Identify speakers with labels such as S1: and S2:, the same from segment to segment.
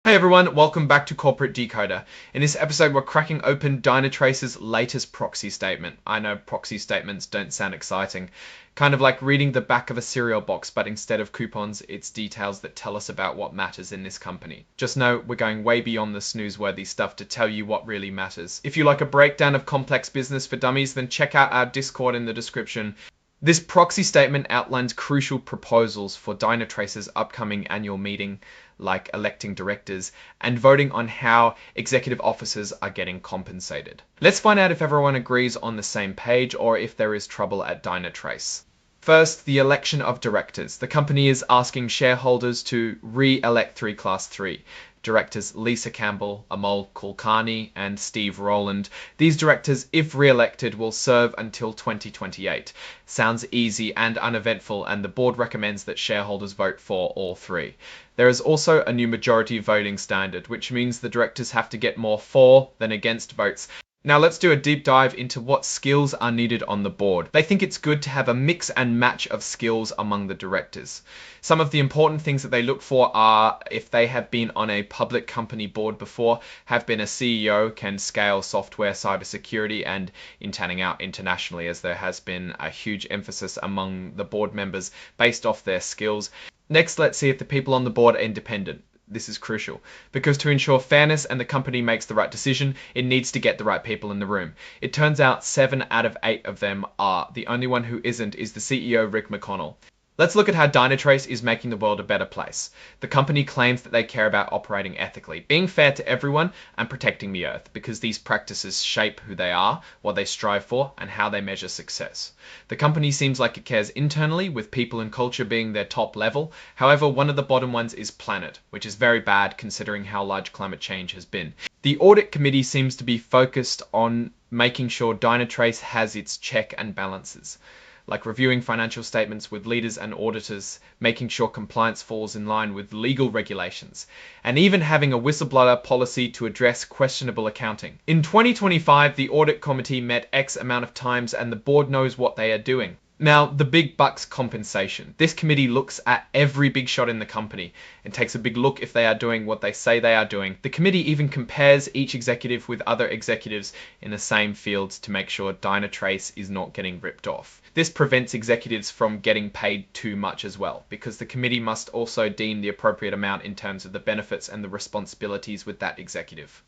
S1: Hey everyone, welcome back to Corporate Decoder. In this episode, we're cracking open Dynatrace's latest proxy statement. I know proxy statements don't sound exciting. Kind of like reading the back of a cereal box, but instead of coupons, it's details that tell us about what matters in this company. Just know we're going way beyond the snooze-worthy stuff to tell you what really matters. If you like a breakdown of complex business for dummies, then check out our Discord in the description. This proxy statement outlines crucial proposals for Dynatrace's upcoming annual meeting, like electing directors, and voting on how executive officers are getting compensated. Let's find out if everyone agrees on the same page or if there is trouble at Dynatrace. First, the election of directors. The company is asking shareholders to re-elect three Class 3 directors: Lisa Campbell, Amol Kulkarni, and Steve Rowland. These directors, if re-elected, will serve until 2028. Sounds easy and uneventful, and the board recommends that shareholders vote for all three. There is also a new majority voting standard, which means the directors have to get more for than against votes. Now let's do a deep dive into what skills are needed on the board. They think it's good to have a mix and match of skills among the directors. Some of the important things that they look for are if they have been on a public company board before, have been a CEO, can scale software, cybersecurity, and tanning out internationally, as there has been a huge emphasis among the board members based off their skills. Next, let's see if the people on the board are independent. This is crucial, because to ensure fairness and the company makes the right decision, it needs to get the right people in the room. It turns out 7 out of 8 of them are. The only one who isn't is the CEO, Rick McConnell. Let's look at how Dynatrace is making the world a better place. The company claims that they care about operating ethically, being fair to everyone, and protecting the earth, because these practices shape who they are, what they strive for, and how they measure success. The company seems like it cares internally, with people and culture being their top level. However, one of the bottom ones is planet, which is very bad considering how large climate change has been. The audit committee seems to be focused on making sure Dynatrace has its check and balances, like reviewing financial statements with leaders and auditors, making sure compliance falls in line with legal regulations, and even having a whistleblower policy to address questionable accounting. In 2025, the audit committee met X amount of times and the board knows what they are doing. Now, the big bucks compensation. This committee looks at every big shot in the company and takes a big look if they are doing what they say they are doing. The committee even compares each executive with other executives in the same fields to make sure Dynatrace is not getting ripped off. This prevents executives from getting paid too much as well, because the committee must also deem the appropriate amount in terms of the benefits and the responsibilities with that executive.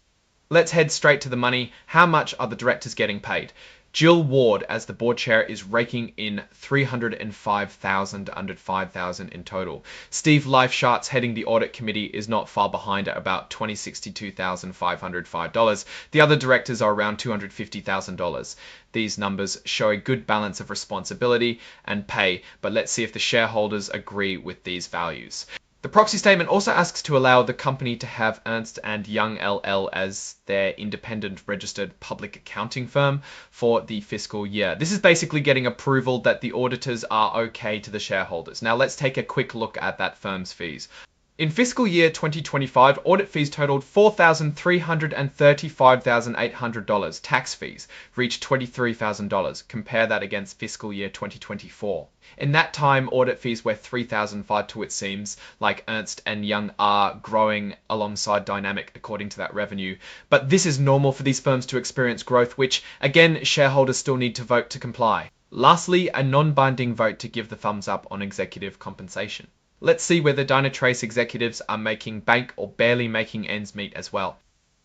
S1: Let's head straight to the money. How much are the directors getting paid? Jill Ward, as the board chair, is raking in $305,000 under $5,000 in total. Steve Leifschartz, heading the audit committee, is not far behind at about $262,505. The other directors are around $250,000. These numbers show a good balance of responsibility and pay, but let's see if the shareholders agree with these values. The proxy statement also asks to allow the company to have Ernst & Young LL as their independent registered public accounting firm for the fiscal year. This is basically getting approval that the auditors are okay to the shareholders. Now let's take a quick look at that firm's fees. In fiscal year 2025, audit fees totaled $4,335,800. Tax fees reached $23,000. Compare that against fiscal year 2024. In that time, audit fees were $3,005 to it seems like Ernst & Young are growing alongside Dynamic according to that revenue. But this is normal for these firms to experience growth, which again, shareholders still need to vote to comply. Lastly, a non-binding vote to give the thumbs up on executive compensation. Let's see whether Dynatrace executives are making bank or barely making ends meet as well.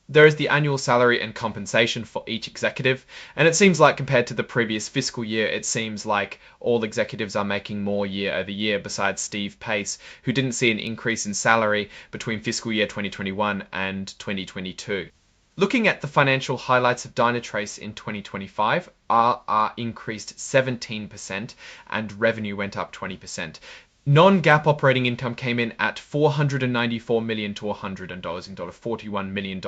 S1: There is the annual salary and compensation for each executive, and it seems like compared to the previous fiscal year, it seems like all executives are making more year over year besides Steve Pace, who didn't see an increase in salary between fiscal year 2021 and 2022. Looking at the financial highlights of Dynatrace in 2025, RR increased 17% and revenue went up 20%. Non-GAAP operating income came in at $494 million to $41 million.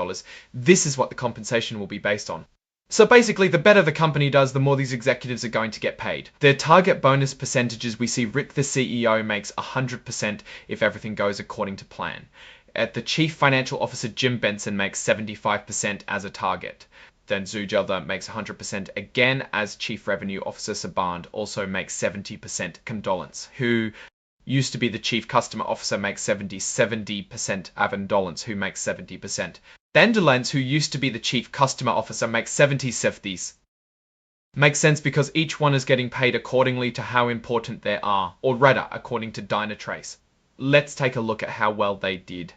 S1: This is what the compensation will be based on. So basically, the better the company does, the more these executives are going to get paid. Their target bonus percentages, we see Rick the CEO makes 100% if everything goes according to plan. The Chief Financial Officer Jim Benson makes 75% as a target. Then Zugelder makes 100% again, as Chief Revenue Officer Saband also makes 70%. Condolence, who used to be the chief customer officer makes 70%. Avondolence, who makes 70%. Dandelions, who used to be the chief customer officer, makes 70. Makes sense because each one is getting paid accordingly to how important they are, or rather, according to Dynatrace. Let's take a look at how well they did.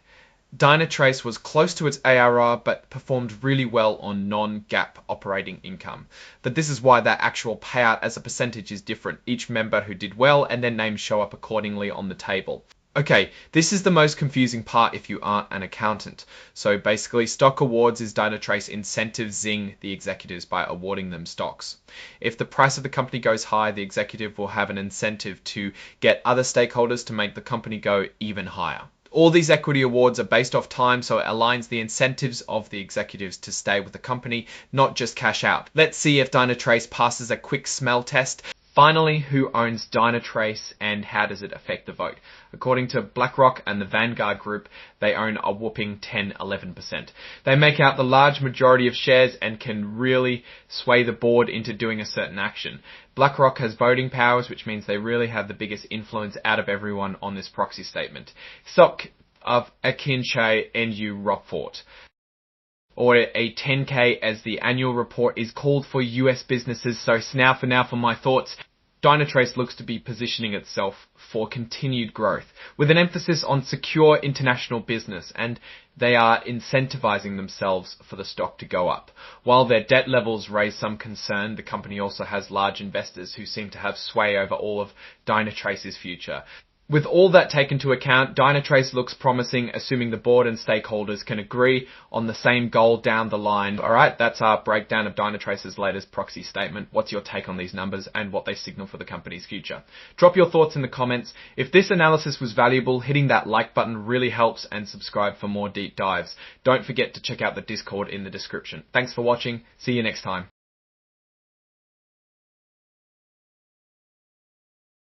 S1: Dynatrace was close to its ARR but performed really well on non-GAAP operating income. But this is why that actual payout as a percentage is different. Each member who did well and their names show up accordingly on the table. Okay, this is the most confusing part if you aren't an accountant. So basically, stock awards is Dynatrace incentivizing the executives by awarding them stocks. If the price of the company goes high, the executive will have an incentive to get other stakeholders to make the company go even higher. All these equity awards are based off time, so it aligns the incentives of the executives to stay with the company, not just cash out. Let's see if Dynatrace passes a quick smell test. Finally, who owns Dynatrace and how does it affect the vote? According to BlackRock and the Vanguard Group, they own a whopping 10-11%. They make out the large majority of shares and can really sway the board into doing a certain action. BlackRock has voting powers, which means they really have the biggest influence out of everyone on this proxy statement. Stock of Akinche NU Rockfort, or a 10K as the annual report is called for US businesses. So now for my thoughts. Dynatrace looks to be positioning itself for continued growth with an emphasis on secure international business, and they are incentivizing themselves for the stock to go up. While their debt levels raise some concern, the company also has large investors who seem to have sway over all of Dynatrace's future. With all that taken into account, Dynatrace looks promising, assuming the board and stakeholders can agree on the same goal down the line. Alright, that's our breakdown of Dynatrace's latest proxy statement. What's your take on these numbers and what they signal for the company's future? Drop your thoughts in the comments. If this analysis was valuable, hitting that like button really helps, and subscribe for more deep dives. Don't forget to check out the Discord in the description. Thanks for watching. See you next time.